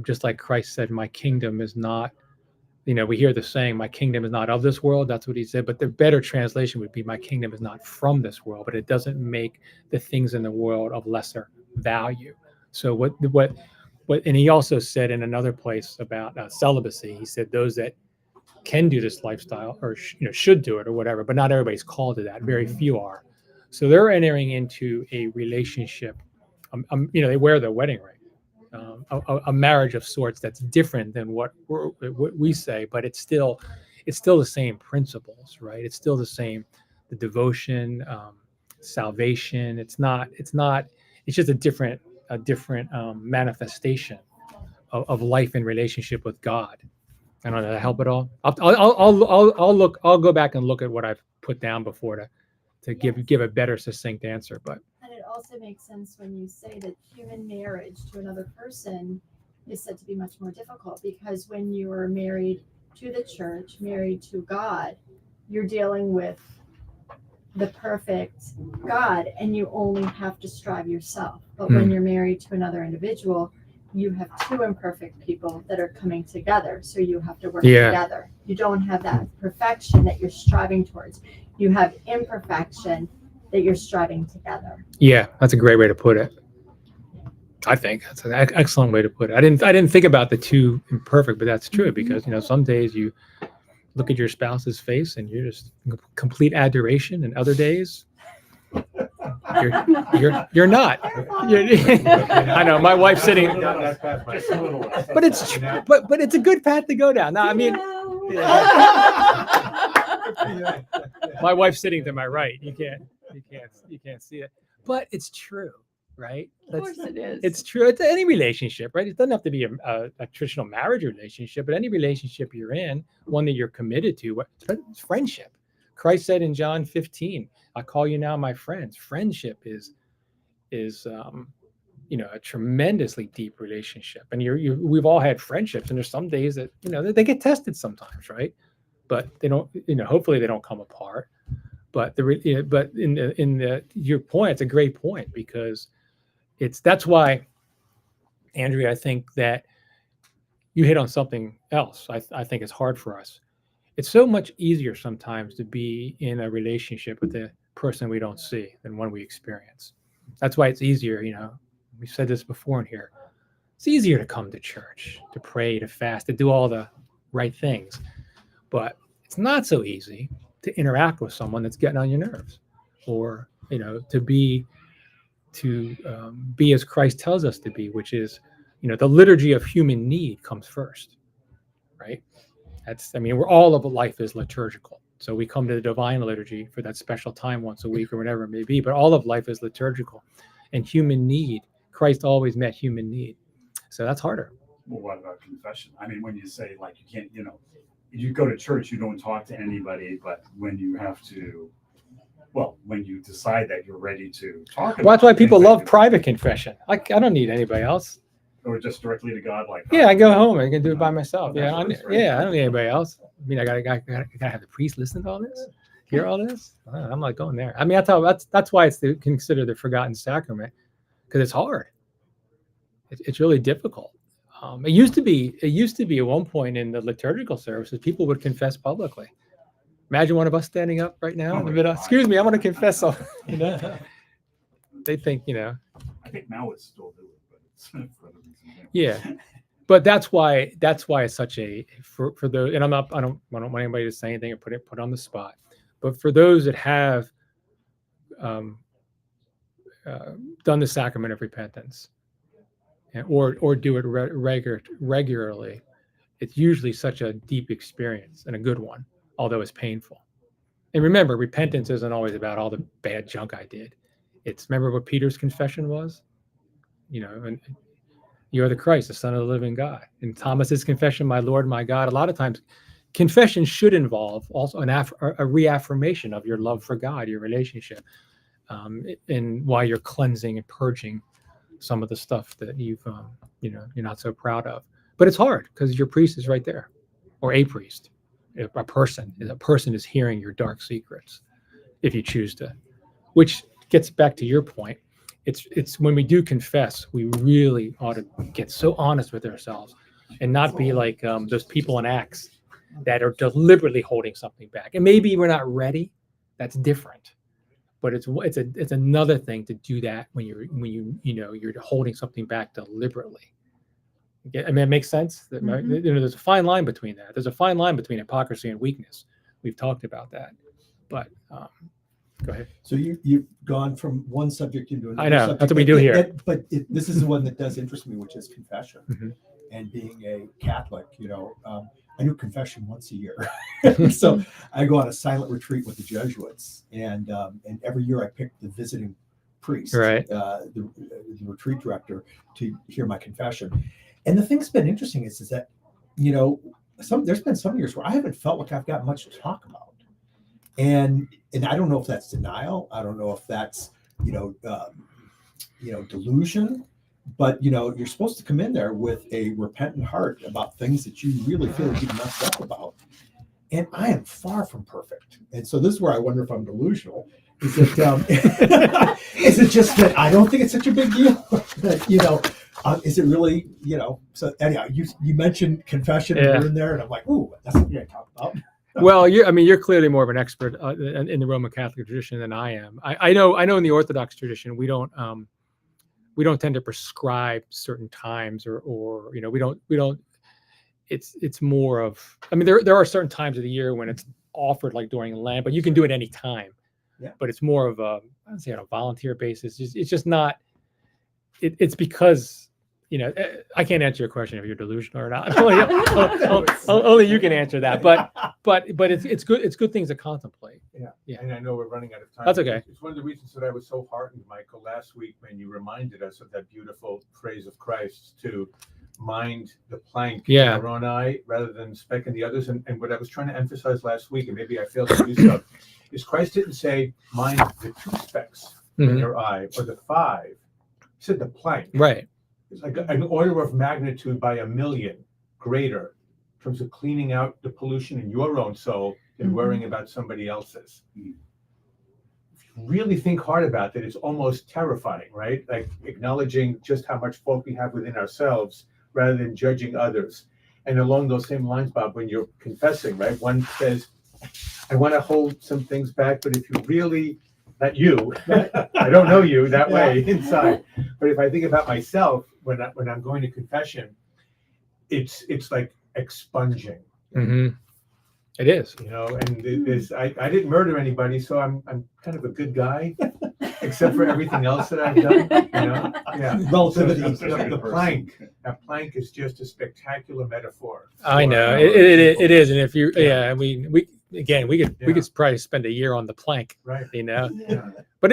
Just like Christ said, my kingdom is not, we hear the saying, my kingdom is not of this world. That's what he said. But the better translation would be, my kingdom is not from this world, but it doesn't make the things in the world of lesser value. So what, and he also said in another place about celibacy, he said those that can do this lifestyle or should do it or whatever, but not everybody's called to that. Very few are. So they're entering into a relationship. They wear the wedding ring. A marriage of sorts that's different than what we say, but it's still the same principles, right? It's still the same, the devotion, salvation. It's just a different manifestation of life in relationship with God. I don't know, did that help at all? I'll go back and look at what I've put down before to give a better succinct answer, but. And it also makes sense when you say that human marriage to another person is said to be much more difficult, because when you are married to the church, married to God, you're dealing with the perfect God, and you only have to strive yourself. But when you're married to another individual, you have two imperfect people that are coming together, so you have to work together. You don't have that perfection that you're striving towards. You have imperfection that you're striving together. Yeah, that's a great way to put it. I think that's an excellent way to put it. I didn't think about the two imperfect, but that's true, because some days you look at your spouse's face and you're just complete adoration, and other days you're not. I know my wife's sitting, but it's a good path to go down. Now, I mean, my wife's sitting to my right. You can't see it, but it's true, right? Of course it is. It's true. It's any relationship, right? It doesn't have to be a traditional marriage relationship, but any relationship you're in, one that you're committed to, it's friendship. Christ said in John 15, I call you now my friends. Friendship is a tremendously deep relationship. And we've all had friendships, and there's some days that, they get tested sometimes, right? But they don't, hopefully they don't come apart. But your point, it's a great point, because that's why, Andrea, I think that you hit on something else. I think it's hard for us. It's so much easier sometimes to be in a relationship with a person we don't see than one we experience. That's why it's easier, we've said this before in here. It's easier to come to church, to pray, to fast, to do all the right things. But it's not so easy to interact with someone that's getting on your nerves, or, to be as Christ tells us to be, which is, the liturgy of human need comes first, right? We're all of life is liturgical. So we come to the divine liturgy for that special time once a week or whatever it may be, but all of life is liturgical, and human need, Christ always met human need. So that's harder. Well, what about confession? When you say, like, you can't, you go to church, you don't talk to anybody, but when you have to Well, when you decide that you're ready to talk about Well, that's why people things like love this, private confession. I don't need anybody else. or just directly to God, like Yeah, I go home. I can do it by Oh, myself. that Yeah, works, right? yeah, I don't need anybody else. I mean, I gotta have the priest listen to all this, hear all this. I'm not going there. I mean, that's why it's considered the forgotten sacrament, because it's hard. It's really difficult. It used to be at one point in the liturgical services, people would confess publicly. Imagine one of us standing up right now in the Oh, middle. God. Excuse me, I want to confess something. You know, they think, you know. I think Maoists still do it, but it's for other reasons. Yeah. But that's why it's such a for those, and I don't want anybody to say anything or put on the spot, but for those that have um, done the sacrament of repentance, or do it regularly, it's usually such a deep experience and a good one, although it's painful. And remember, repentance isn't always about all the bad junk I did. It's, remember what Peter's confession was, you know, and you are the Christ, the Son of the living God. And Thomas's confession, my Lord, my God. A lot of times, confession should involve also a reaffirmation of your love for God, your relationship, and why you're cleansing and purging some of the stuff that you've, you're not so proud of. But it's hard because your priest is right there, or a priest, a person is hearing your dark secrets, if you choose to. Which gets back to your point. It's when we do confess, we really ought to get so honest with ourselves and not be like those people in Acts that are deliberately holding something back. And maybe we're not ready. That's different. But it's another thing to do that when you're holding something back deliberately. I mean, it makes sense. There's a fine line between that. There's a fine line between hypocrisy and weakness. We've talked about that. But go ahead. So you've gone from one subject into another. I know, subject. that's what we do here. This is the one that does interest me, which is confession. Mhm. And being a Catholic, I do confession once a year. So I go on a silent retreat with the Jesuits, and every year I pick the visiting priest, Right. The retreat director, to hear my confession. And the thing that's been interesting is that, there's been some years where I haven't felt like I've got much to talk about. And I don't know if that's denial. I don't know if that's, delusion. But, you're supposed to come in there with a repentant heart about things that you really feel like you messed up about. And I am far from perfect. And so this is where I wonder if I'm delusional. Is it, is it just that I don't think it's such a big deal? That, is it really, so anyhow, you mentioned confession and you're in there, and I'm like, ooh, that's something I talk about. Well, you're clearly more of an expert in the Roman Catholic tradition than I am. I know in the Orthodox tradition, we don't tend to prescribe certain times or we don't. It's more of, I mean, there are certain times of the year when it's offered, like during Lent, but you can do it any time. Yeah. But it's more of a, I don't say on a volunteer basis. It's just not. It's because I can't answer your question if you're delusional or not. Only you can answer that. But it's good. It's good things to contemplate. Yeah. And I know we're running out of time. That's okay. It's one of the reasons that I was so heartened, Michael, last week when you reminded us of that beautiful phrase of Christ to mind the plank in our own eye rather than speck in the others. And what I was trying to emphasize last week, and maybe I failed to do so, is Christ didn't say mind the 2 specks in your eye or the 5. He said the plank. Right. It's like an order of magnitude by 1,000,000 greater in terms of cleaning out the pollution in your own soul than worrying about somebody else's. If you really think hard about that, it's almost terrifying, right? Like acknowledging just how much fault we have within ourselves rather than judging others. And along those same lines, Bob, when you're confessing, right? One says, I want to hold some things back, but if you really, not you, I don't know you that way inside. But if I think about myself, when I'm going to confession, it's like expunging. Mm-hmm. It is. And there's I didn't murder anybody, so I'm kind of a good guy, except for everything else that I've done. Yeah. Relativity. The plank. That plank is just a spectacular metaphor. I know it is, and if you, we could probably spend a year on the plank, right? Yeah. But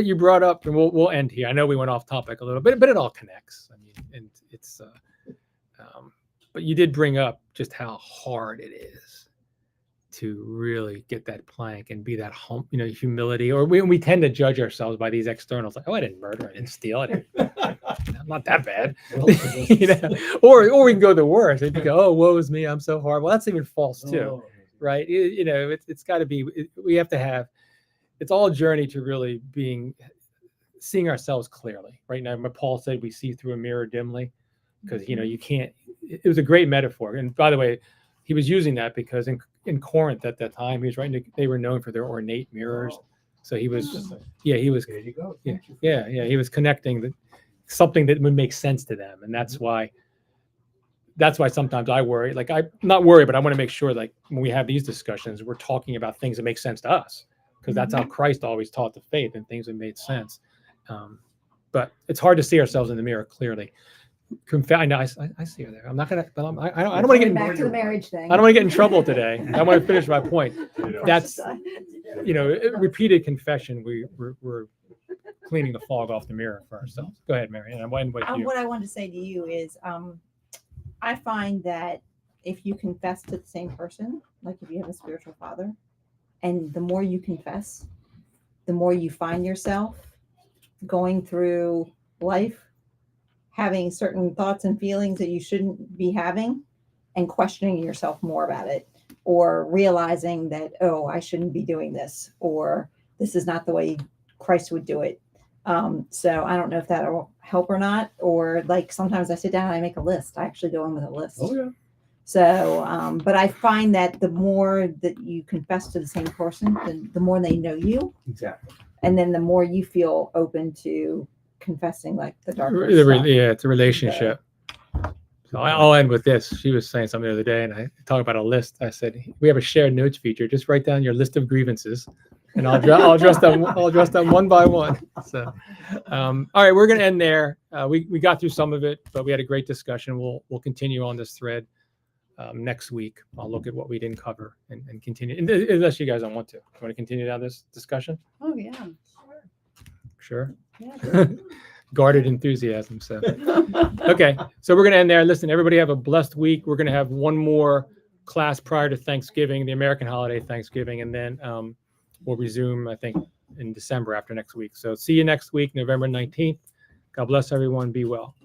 you brought up, and we'll end here. I know we went off topic a little bit, but it all connects. I mean, and it's, but you did bring up just how hard it is to really get that plank and be that humility. Or we tend to judge ourselves by these externals, like, oh, I didn't murder, I didn't steal, I'm not that bad. Or we can go the worst. They go, oh, woe is me, I'm so horrible. That's even false too, right? It's got to be. We have to have. It's all a journey to really seeing ourselves clearly. Right now, Paul said we see through a mirror dimly, because you can't. It was a great metaphor. And by the way, he was using that because in Corinth at that time, he was writing. They were known for their ornate mirrors. So he was, he was, There you go. he was connecting something that would make sense to them, and that's why sometimes I worry. Like, I'm not worried, but I want to make sure, like, when we have these discussions, we're talking about things that make sense to us, because that's how Christ always taught the faith, and things that made sense. But it's hard to see ourselves in the mirror clearly. I know I see her there. I'm not gonna. But I don't want to get. Back to the marriage thing. I don't want to get in trouble today. I want to finish my point. That's repeated confession. We're cleaning the fog off the mirror for ourselves. Go ahead, Mary. And I'm waiting with you. What I want to say to you is, I find that if you confess to the same person, like if you have a spiritual father, and the more you confess, the more you find yourself going through life, having certain thoughts and feelings that you shouldn't be having, and questioning yourself more about it, or realizing that, oh, I shouldn't be doing this, or this is not the way Christ would do it. So I don't know if that'll help or not, or like sometimes I sit down and I make a list. I actually go in with a list. Oh yeah. So, but I find that the more that you confess to the same person, the more they know you, Exactly. and then the more you feel open to confessing like the darker stuff. Yeah, it's a relationship. So I'll end with this. She was saying something the other day, and I talk about a list. I said, we have a shared notes feature. Just write down your list of grievances, and I'll address them one by one. So, all right, we're going to end there. We got through some of it, but we had a great discussion. We'll continue on this thread next week. I'll look at what we didn't cover and continue, unless you guys don't want to. Want to continue down this discussion? Oh, yeah. Sure. Yeah. Guarded enthusiasm. So, okay. So we're going to end there. Listen, everybody have a blessed week. We're going to have one more class prior to Thanksgiving, the American holiday Thanksgiving, and then we'll resume, I think, in December after next week. So see you next week, November 19th. God bless everyone. Be well.